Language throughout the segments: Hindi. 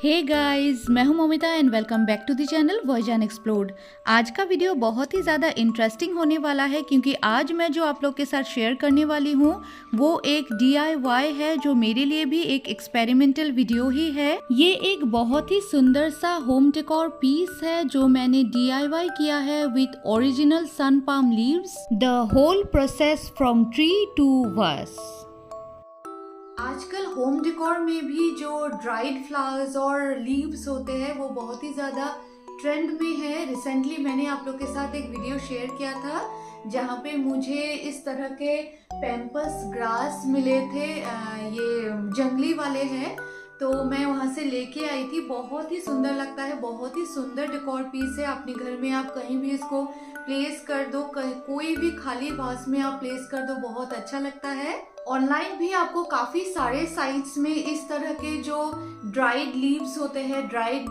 हे गाइस, मैं हूं Moumita and welcome back to the channel version explored. आज का वीडियो बहुत ही ज़्यादा इंटरेस्टिंग होने वाला है क्योंकि आज मैं जो आप लोग के साथ शेयर करने वाली हूं वो एक DIY है जो मेरे लिए भी एक एक्सपेरिमेंटल वीडियो ही है। ये एक बहुत ही सुंदर सा होम डेकोर पीस है जो मैंने DIY किया है with original sun palm leaves. The whole process from tree to us. आजकल होम डेकोर में भी जो ड्राइड फ्लावर्स और लीव्स होते हैं वो बहुत ही ज़्यादा ट्रेंड में है। रिसेंटली मैंने आप लोग के साथ एक वीडियो शेयर किया था जहाँ पे मुझे इस तरह के पैम्पस ग्रास मिले थे, ये जंगली वाले हैं, तो मैं वहाँ से लेके आई थी। बहुत ही सुंदर लगता है, बहुत ही सुंदर डेकोर पीस है। अपने घर में आप कहीं भी इसको प्लेस कर दो, कोई भी खाली वास में आप प्लेस कर दो, बहुत अच्छा लगता है। ऑनलाइन भी आपको काफ़ी सारे साइट्स में इस तरह के जो ड्राइड लीव्स होते हैं, ड्राइड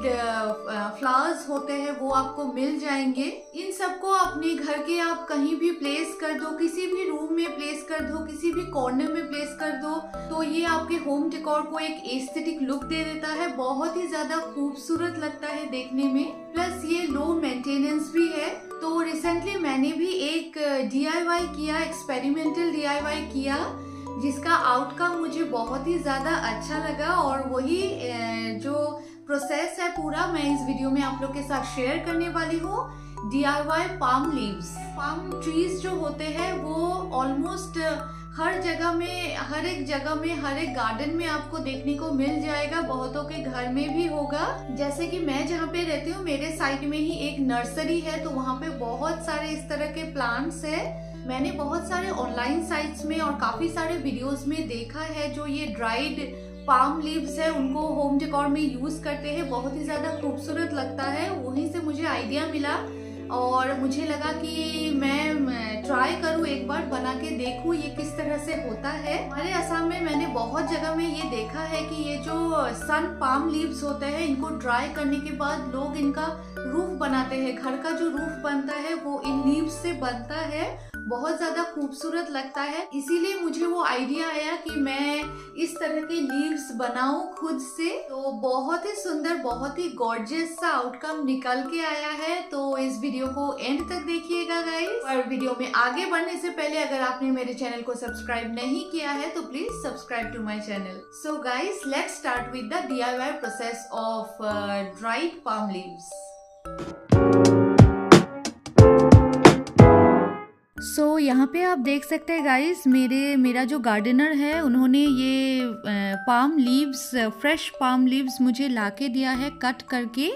फ्लावर्स होते हैं, वो आपको मिल जाएंगे। इन सबको अपने घर के आप कहीं भी प्लेस कर दो, किसी भी रूम में प्लेस कर दो, किसी भी कॉर्नर में प्लेस कर दो, तो ये आपके होम डेकोर को एक एस्थेटिक लुक दे देता है। बहुत ही ज्यादा खूबसूरत लगता है देखने में, प्लस ये लो मेंटेनेंस भी है। तो रिसेंटली मैंने भी एक DIY किया, एक्सपेरिमेंटल DIY किया, जिसका आउटकम मुझे बहुत ही ज़्यादा अच्छा लगा और वही जो प्रोसेस है पूरा मैं इस वीडियो में आप लोग के साथ शेयर करने वाली हूँ। DIY palm leaves. Palm trees जो होते हैं वो ऑलमोस्ट हर जगह में, हर एक जगह में, हर एक गार्डन में आपको देखने को मिल जाएगा। बहुतों के घर में भी होगा। जैसे कि मैं जहाँ पे रहती हूँ, मेरे साइड में ही एक नर्सरी है, तो वहाँ पे बहुत सारे इस तरह के प्लांट्स है। मैंने बहुत सारे ऑनलाइन साइट्स में और काफी सारे वीडियोस में देखा है जो ये ड्राइड पाम लीव्स है उनको होम डेकोर में यूज करते हैं। बहुत ही ज्यादा खूबसूरत लगता है। वहीं से मुझे आइडिया मिला और मुझे लगा कि मैं ट्राई करूँ, एक बार बना के देखूँ ये किस तरह से होता है। हमारे असम में मैंने बहुत जगह में ये देखा है कि ये जो सन पाम लीव्स होते हैं, इनको ड्राई करने के बाद लोग इनका रूफ बनाते हैं। घर का जो रूफ बनता है वो इन लीव्स से बनता है। बहुत ज्यादा खूबसूरत लगता है, इसीलिए मुझे वो आइडिया आया कि मैं इस तरह के लीव्स बनाऊं खुद से। तो बहुत ही सुंदर, बहुत ही गॉर्जियस सा आउटकम निकल के आया है। तो इस वीडियो को एंड तक देखिएगा गाइस। और वीडियो में आगे बढ़ने से पहले अगर आपने मेरे चैनल को सब्सक्राइब नहीं किया है तो please subscribe to my channel. So guys, let's start with the DIY process of dried palm leaves. So यहाँ पे आप देख सकते हैं गाइस, मेरा जो गार्डनर है उन्होंने ये palm leaves, fresh palm leaves मुझे लाके दिया है कट करके।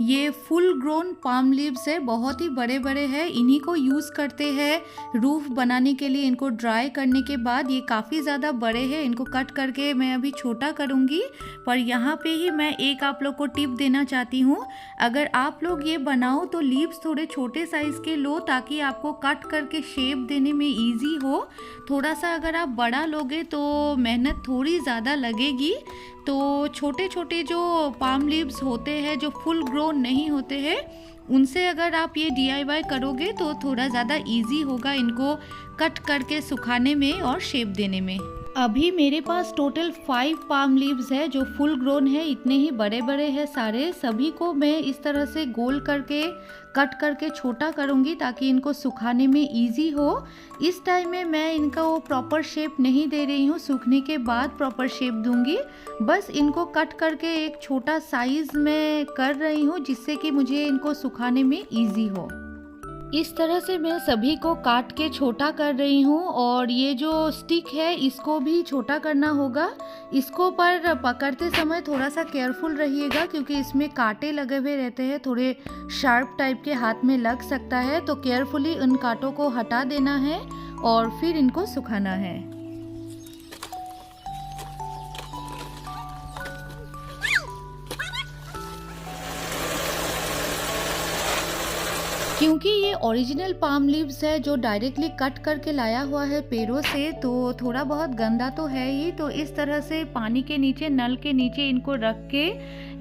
ये फुल ग्रोन पाम लीव्स है, बहुत ही बड़े बड़े हैं। इन्हीं को यूज़ करते हैं रूफ बनाने के लिए। इनको ड्राई करने के बाद ये काफ़ी ज़्यादा बड़े हैं, इनको कट करके मैं अभी छोटा करूँगी। पर यहाँ पे ही मैं एक आप लोग को टिप देना चाहती हूँ, अगर आप लोग ये बनाओ तो लीव्स थोड़े छोटे साइज़ के लो ताकि आपको कट करके शेप देने में इजी हो। थोड़ा सा अगर आप बड़ा लोगे तो मेहनत थोड़ी ज़्यादा लगेगी। तो छोटे छोटे जो पाम लीव्स होते हैं जो फुल ग्रोन नहीं होते हैं, उनसे अगर आप ये DIY करोगे तो थोड़ा ज़्यादा इजी होगा इनको कट करके सुखाने में और शेप देने में। अभी मेरे पास टोटल 5 पाम लीव्स है जो फुल ग्रोन है। इतने ही बड़े बड़े हैं सारे। सभी को मैं इस तरह से गोल करके कट करके छोटा करूँगी ताकि इनको सुखाने में इजी हो। इस टाइम में मैं इनका वो प्रॉपर शेप नहीं दे रही हूँ, सूखने के बाद प्रॉपर शेप दूंगी। बस इनको कट करके एक छोटा साइज़ में कर रही हूँ जिससे कि मुझे इनको सुखाने में इजी हो। इस तरह से मैं सभी को काट के छोटा कर रही हूँ। और ये जो स्टिक है इसको भी छोटा करना होगा। इसको पर पकड़ते समय थोड़ा सा केयरफुल रहिएगा क्योंकि इसमें कांटे लगे हुए रहते हैं, थोड़े शार्प टाइप के हाथ में लग सकता है। तो केयरफुली उन कांटों को हटा देना है और फिर इनको सुखाना है। क्योंकि ये ओरिजिनल पाम लीव्स है जो डायरेक्टली कट करके लाया हुआ है पेड़ों से, तो थोड़ा बहुत गंदा तो है ही। तो इस तरह से पानी के नीचे, नल के नीचे इनको रख के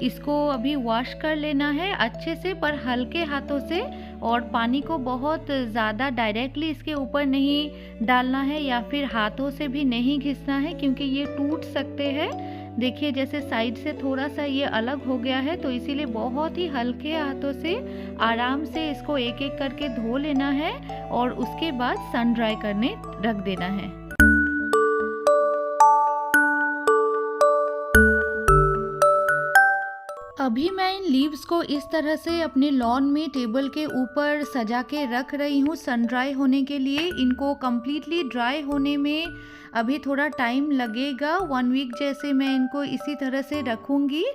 इसको अभी वॉश कर लेना है अच्छे से, पर हल्के हाथों से। और पानी को बहुत ज़्यादा डायरेक्टली इसके ऊपर नहीं डालना है या फिर हाथों से भी नहीं घिसना है क्योंकि ये टूट सकते हैं। देखिए जैसे साइड से थोड़ा सा ये अलग हो गया है, तो इसीलिए बहुत ही हल्के हाथों से आराम से इसको एक एक करके धो लेना है और उसके बाद सन ड्राई करने रख देना है। अभी मैं इन लीव्स को इस तरह से अपने लॉन में टेबल के ऊपर सजा के रख रही हूँ सन ड्राई होने के लिए। इनको कम्प्लीटली ड्राई होने में अभी थोड़ा टाइम लगेगा, 1 वीक जैसे मैं इनको इसी तरह से रखूँगी।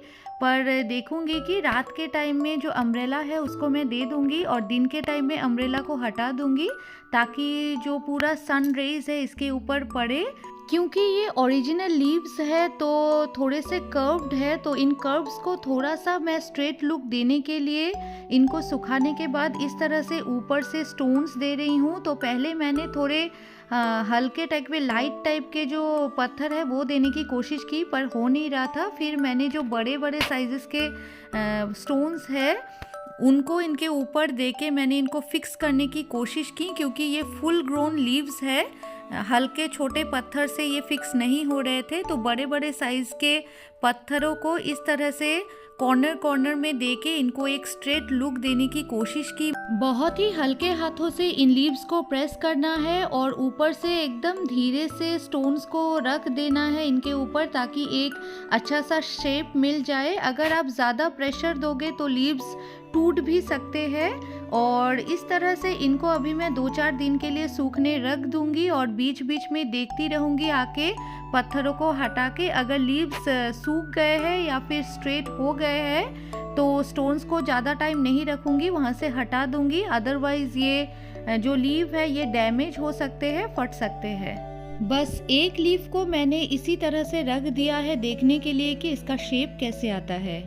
पर देखूँगी कि रात के टाइम में जो अम्ब्रेला है उसको मैं दे दूँगी और दिन के टाइम में अम्ब्रेला को हटा दूँगी, ताकि जो पूरा सन रेज है इसके ऊपर पड़े। क्योंकि ये ओरिजिनल लीव्स है तो थोड़े से कर्व्ड है, तो इन कर्व्स को थोड़ा सा मैं स्ट्रेट लुक देने के लिए इनको सुखाने के बाद इस तरह से ऊपर से स्टोन्स दे रही हूँ। तो पहले मैंने थोड़े हल्के टाइप के लाइट टाइप के जो पत्थर है वो देने की कोशिश की, पर हो नहीं रहा था। फिर मैंने जो बड़े बड़े साइजेस के स्टोन्स है उनको इनके ऊपर दे के मैंने इनको फिक्स करने की कोशिश की, क्योंकि ये फुल ग्रोन लीव्स है, हल्के छोटे पत्थर से ये फिक्स नहीं हो रहे थे। तो बड़े बड़े साइज के पत्थरों को इस तरह से कॉर्नर कॉर्नर में देके इनको एक स्ट्रेट लुक देने की कोशिश की। बहुत ही हल्के हाथों से इन लीव्स को प्रेस करना है और ऊपर से एकदम धीरे से स्टोन्स को रख देना है इनके ऊपर, ताकि एक अच्छा सा शेप मिल जाए। अगर आप ज़्यादा प्रेशर दोगे तो लीव्स टूट भी सकते हैं। और इस तरह से इनको अभी मैं 2-4 दिन के लिए सूखने रख दूंगी और बीच बीच में देखती रहूंगी आके पत्थरों को हटा के। अगर लीव्स सूख गए हैं या फिर स्ट्रेट हो गए हैं तो स्टोन्स को ज़्यादा टाइम नहीं रखूंगी, वहाँ से हटा दूंगी। अदरवाइज़ ये जो लीव है ये डैमेज हो सकते हैं, फट सकते हैं। बस एक लीफ को मैंने इसी तरह से रख दिया है देखने के लिए कि इसका शेप कैसे आता है।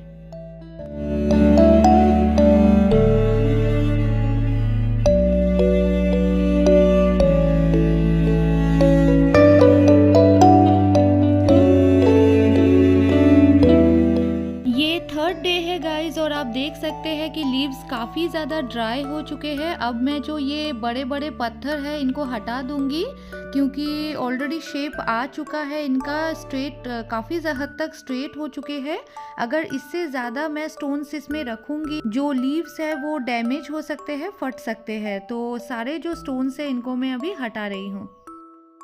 और आप देख सकते हैं कि लीव्स काफ़ी ज़्यादा ड्राई हो चुके हैं। अब मैं जो ये बड़े बड़े पत्थर है इनको हटा दूंगी, क्योंकि ऑलरेडी शेप आ चुका है इनका, स्ट्रेट काफ़ी हद तक स्ट्रेट हो चुके हैं। अगर इससे ज़्यादा मैं स्टोन्स इसमें रखूंगी जो लीव्स है वो डैमेज हो सकते हैं, फट सकते हैं। तो सारे जो स्टोन्स है इनको मैं अभी हटा रही हूँ।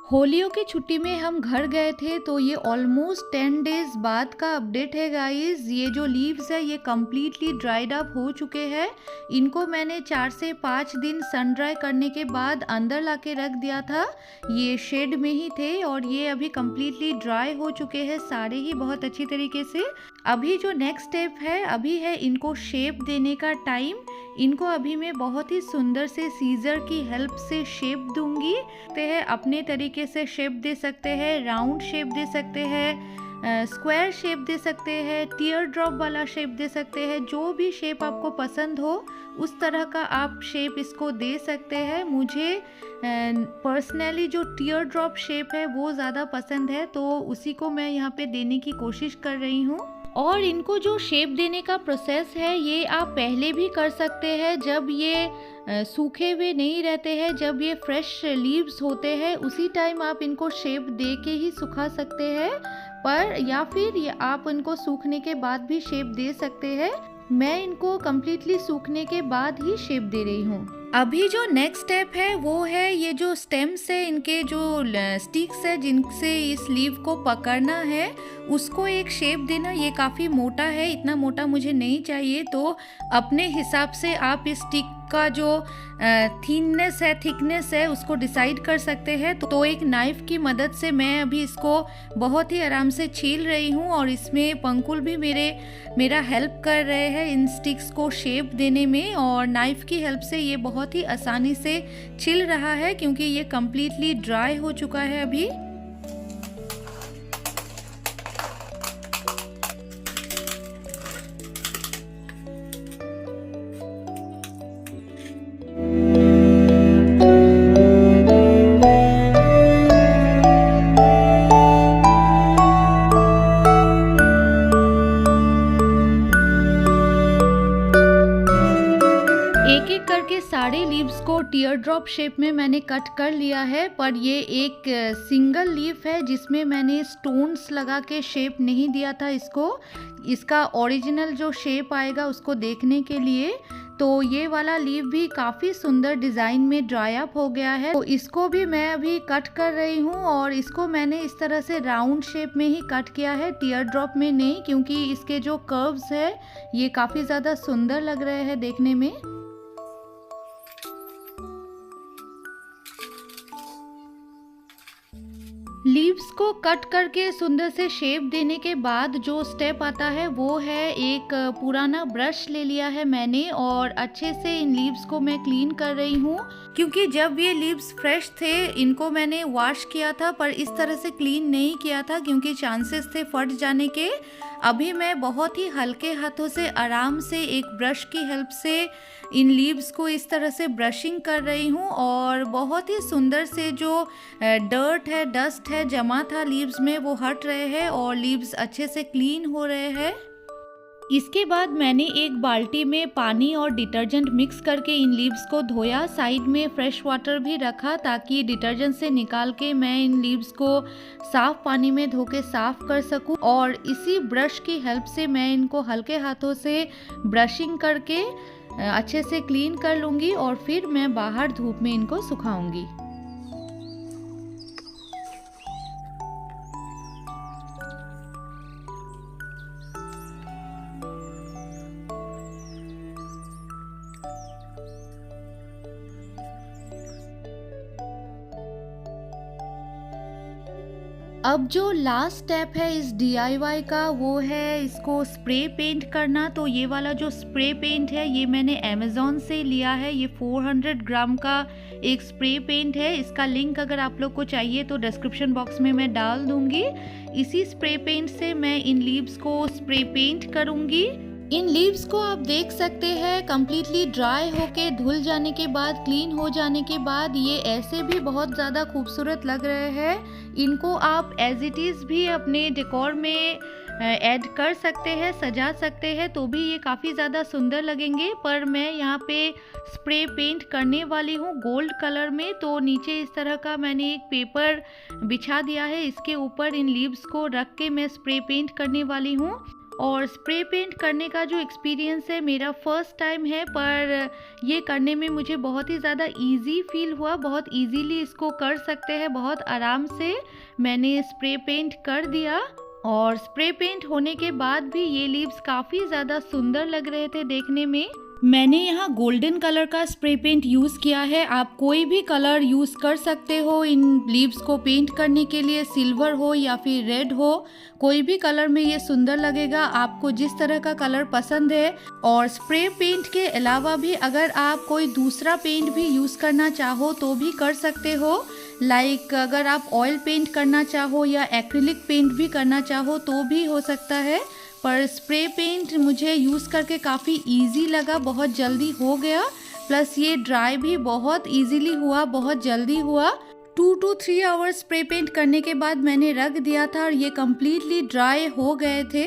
होलियों की छुट्टी में हम घर गए थे, तो ये ऑलमोस्ट 10 डेज बाद का अपडेट है गाइस। ये जो लीव्स है ये कम्प्लीटली ड्राइड अप हो चुके हैं। इनको मैंने 4 से 5 दिन सन ड्राई करने के बाद अंदर ला के रख दिया था, ये शेड में ही थे और ये अभी कम्प्लीटली ड्राई हो चुके हैं सारे ही बहुत अच्छी तरीके से। अभी जो नेक्स्ट स्टेप है, अभी है इनको शेप देने का टाइम। इनको अभी मैं बहुत ही सुंदर से सीजर की हेल्प से शेप दूंगी। अपने तरीके से शेप दे सकते हैं, राउंड शेप दे सकते हैं, स्क्वायर शेप दे सकते हैं, टीयर ड्रॉप वाला शेप दे सकते हैं। जो भी शेप आपको पसंद हो उस तरह का आप शेप इसको दे सकते हैं। मुझे पर्सनली जो टीयर ड्रॉप शेप है वो ज़्यादा पसंद है, तो उसी को मैं यहाँ पे देने की कोशिश कर रही हूँ। और इनको जो शेप देने का प्रोसेस है ये आप पहले भी कर सकते हैं, जब ये सूखे हुए नहीं रहते हैं, जब ये फ्रेश लीव्स होते हैं उसी टाइम आप इनको शेप दे के ही सुखा सकते हैं। पर या फिर ये आप इनको सूखने के बाद भी शेप दे सकते हैं। मैं इनको कम्प्लीटली सूखने के बाद ही शेप दे रही हूँ। अभी जो नेक्स्ट स्टेप है वो है ये जो स्टेम्स है, इनके जो स्टिक्स है जिनसे इस लीव को पकड़ना है उसको एक शेप देना। ये काफ़ी मोटा है, इतना मोटा मुझे नहीं चाहिए, तो अपने हिसाब से आप इस स्टिक का जो थिकनेस है उसको डिसाइड कर सकते हैं। तो एक नाइफ की मदद से मैं अभी इसको बहुत ही आराम से छील रही हूँ और इसमें पंकुल भी मेरा हेल्प कर रहे हैं इन स्टिक्स को शेप देने में। और नाइफ की हेल्प से ये बहुत ही आसानी से छिल रहा है, क्योंकि ये कम्प्लीटली ड्राई हो चुका है अभी। सारे लीव्स को टीयर ड्रॉप शेप में मैंने कट कर लिया है, पर ये एक सिंगल लीफ है जिसमें मैंने स्टोन्स लगा के शेप नहीं दिया था इसको। इसका ओरिजिनल जो शेप आएगा उसको देखने के लिए। तो ये वाला लीफ भी काफ़ी सुंदर डिज़ाइन में ड्राई अप हो गया है, तो इसको भी मैं अभी कट कर रही हूँ। और इसको मैंने इस तरह से राउंड शेप में ही कट किया है, टीयर ड्रॉप में नहीं, क्योंकि इसके जो कर्व्स है ये काफ़ी ज़्यादा सुंदर लग रहे हैं देखने में। लीव्स को कट करके सुंदर से शेप देने के बाद जो स्टेप आता है वो है, एक पुराना ब्रश ले लिया है मैंने और अच्छे से इन लीव्स को मैं क्लीन कर रही हूँ। क्योंकि जब ये लीव्स फ्रेश थे इनको मैंने वॉश किया था, पर इस तरह से क्लीन नहीं किया था क्योंकि चांसेस थे फट जाने के। अभी मैं बहुत ही हल्के हाथों से आराम से एक ब्रश की हेल्प से इन लीव्स को इस तरह से ब्रशिंग कर रही हूँ और बहुत ही सुंदर से जो डर्ट है, डस्ट है जमा था लीव्स में, वो हट रहे हैं और लीव्स अच्छे से क्लीन हो रहे हैं। इसके बाद मैंने एक बाल्टी में पानी और डिटर्जेंट मिक्स करके इन लीव्स को धोया। साइड में फ्रेश वाटर भी रखा ताकि डिटर्जेंट से निकाल के मैं इन लीव्स को साफ पानी में धो के साफ कर सकूं। और इसी ब्रश की हेल्प से मैं इनको हल्के हाथों से ब्रशिंग करके अच्छे से क्लीन कर लूँगी और फिर मैं बाहर धूप में इनको सुखाऊंगी। अब जो लास्ट स्टेप है इस DIY का वो है इसको स्प्रे पेंट करना। तो ये वाला जो स्प्रे पेंट है ये मैंने अमेज़ॉन से लिया है। ये 400 ग्राम का एक स्प्रे पेंट है। इसका लिंक अगर आप लोग को चाहिए तो डिस्क्रिप्शन बॉक्स में मैं डाल दूंगी। इसी स्प्रे पेंट से मैं इन लीव्स को स्प्रे पेंट करूंगी। इन लीव्स को आप देख सकते हैं कम्प्लीटली ड्राई होके धुल जाने के बाद, क्लीन हो जाने के बाद ये ऐसे भी बहुत ज़्यादा खूबसूरत लग रहे हैं। इनको आप एज इट इज़ भी अपने डेकोर में ऐड कर सकते हैं, सजा सकते हैं, तो भी ये काफ़ी ज़्यादा सुंदर लगेंगे। पर मैं यहाँ पे स्प्रे पेंट करने वाली हूँ गोल्ड कलर में। तो नीचे इस तरह का मैंने एक पेपर बिछा दिया है, इसके ऊपर इन लीव्स को रख के मैं स्प्रे पेंट करने वाली हूँ। और स्प्रे पेंट करने का जो एक्सपीरियंस है मेरा फर्स्ट टाइम है, पर ये करने में मुझे बहुत ही ज़्यादा इजी फील हुआ। बहुत इजीली इसको कर सकते हैं, बहुत आराम से मैंने स्प्रे पेंट कर दिया। और स्प्रे पेंट होने के बाद भी ये लीव्स काफ़ी ज़्यादा सुंदर लग रहे थे देखने में। मैंने यहाँ गोल्डन कलर का स्प्रे पेंट यूज़ किया है। आप कोई भी कलर यूज़ कर सकते हो इन लीव्स को पेंट करने के लिए, सिल्वर हो या फिर रेड हो, कोई भी कलर में ये सुंदर लगेगा। आपको जिस तरह का कलर पसंद है। और स्प्रे पेंट के अलावा भी अगर आप कोई दूसरा पेंट भी यूज़ करना चाहो तो भी कर सकते हो। लाइक अगर आप ऑयल पेंट करना चाहो या एक्रिलिक पेंट भी करना चाहो तो भी हो सकता है। पर स्प्रे पेंट मुझे यूज़ करके काफ़ी इजी लगा, बहुत जल्दी हो गया। प्लस ये ड्राई भी बहुत इजीली हुआ, बहुत जल्दी हुआ। 2 to 3 आवर्स स्प्रे पेंट करने के बाद मैंने रख दिया था और ये कम्प्लीटली ड्राई हो गए थे।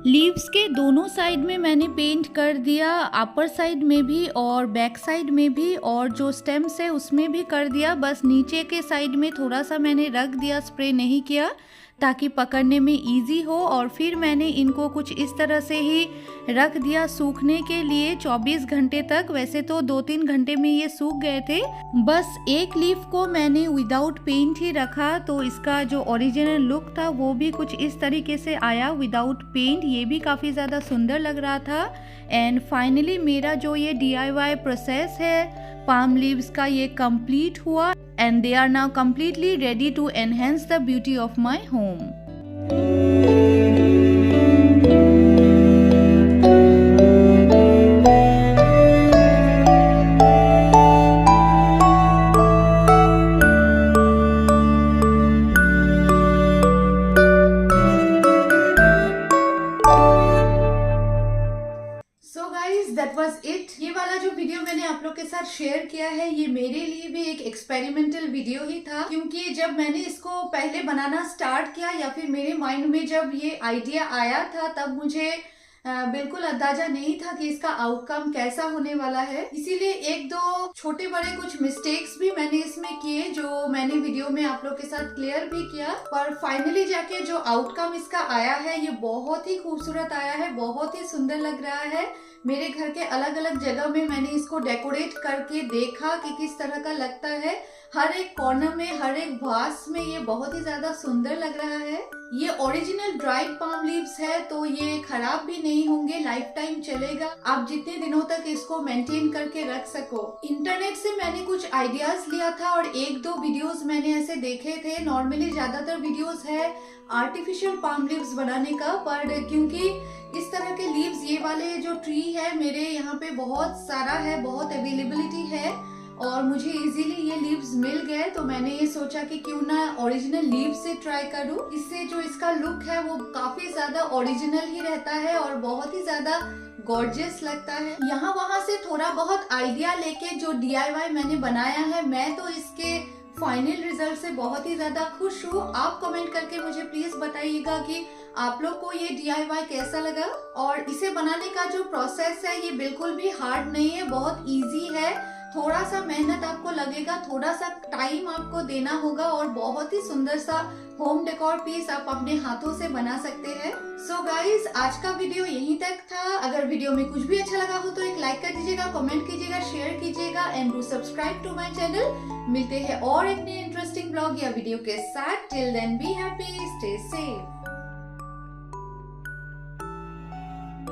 लीव्स के दोनों साइड में मैंने पेंट कर दिया, अपर साइड में भी और बैक साइड में भी, और जो स्टेम्स है उसमें भी कर दिया। बस नीचे के साइड में थोड़ा सा मैंने रख दिया, स्प्रे नहीं किया, ताकि पकड़ने में इजी हो। और फिर मैंने इनको कुछ इस तरह से ही रख दिया सूखने के लिए 24 घंटे तक। वैसे तो 2-3 घंटे में ये सूख गए थे। बस एक लीफ को मैंने विदाउट पेंट ही रखा, तो इसका जो ओरिजिनल लुक था वो भी कुछ इस तरीके से आया विदाउट पेंट। ये भी काफ़ी ज़्यादा सुंदर लग रहा था। एंड फाइनली मेरा जो ये DIY प्रोसेस है palm leaves का ये complete हुआ and they are now completely ready to enhance the beauty of my home. That was it. ये वाला जो वीडियो मैंने आप लोग के साथ शेयर किया है ये मेरे लिए भी एक एक्सपेरिमेंटल वीडियो ही था, क्योंकि जब मैंने इसको पहले बनाना स्टार्ट किया या फिर मेरे माइंड में जब ये आइडिया आया था तब मुझे बिल्कुल अंदाजा नहीं था कि इसका आउटकम कैसा होने वाला है, इसीलिए एक दो छोटे बड़े कुछ मिस्टेक्स भी मैंने इसमें किए जो मैंने वीडियो में आप लोग के साथ क्लियर भी किया। पर फाइनली जाके जो आउटकम इसका आया है ये बहुत ही खूबसूरत आया है, बहुत ही सुंदर लग रहा है। मेरे घर के अलग अलग जगह में मैंने इसको डेकोरेट करके देखा कि किस तरह का लगता है। हर एक कॉर्नर में, हर एक वास में ये बहुत ही ज्यादा सुंदर लग रहा है। ये ओरिजिनल ड्राइड पाम लीव्स है तो ये खराब भी नहीं होंगे, लाइफ टाइम चलेगा, आप जितने दिनों तक इसको मेंटेन करके रख सको। इंटरनेट से मैंने कुछ आइडियाज लिया था और एक दो वीडियोस मैंने ऐसे देखे थे। नॉर्मली ज्यादातर वीडियोस है आर्टिफिशियल पाम लीव्स बनाने का, पर क्योंकि इस तरह के लीव्स ये वाले जो ट्री है मेरे यहाँ पे बहुत सारा है, बहुत अवेलेबिलिटी है और मुझे इजीली ये लीव्स मिल गए, तो मैंने ये सोचा कि क्यों ना ओरिजिनल लीव्स से ट्राई करूं। इससे जो इसका लुक है वो काफी ज्यादा ओरिजिनल ही रहता है और बहुत ही ज्यादा गॉर्जियस लगता है। यहाँ वहाँ से थोड़ा बहुत आइडिया लेके जो DIY मैंने बनाया है, मैं तो इसके फाइनल रिजल्ट से बहुत ही ज्यादा खुश हूँ। आप कमेंट करके मुझे प्लीज बताइएगा कि आप लोग को ये DIY कैसा लगा। और इसे बनाने का जो प्रोसेस है ये बिल्कुल भी हार्ड नहीं है, बहुत इजी है। थोड़ा सा मेहनत आपको लगेगा, थोड़ा सा टाइम आपको देना होगा और बहुत ही सुंदर सा होम डेकोर पीस आप अपने हाथों से बना सकते हैं। सो गाइज, आज का वीडियो यहीं तक था। अगर वीडियो में कुछ भी अच्छा लगा हो तो एक लाइक कर दीजिएगा, कमेंट कीजिएगा, शेयर कीजिएगा and do subscribe to my channel. मिलते हैं और एक नए इंटरेस्टिंग ब्लॉग या वीडियो के साथ। Till then be happy, stay safe.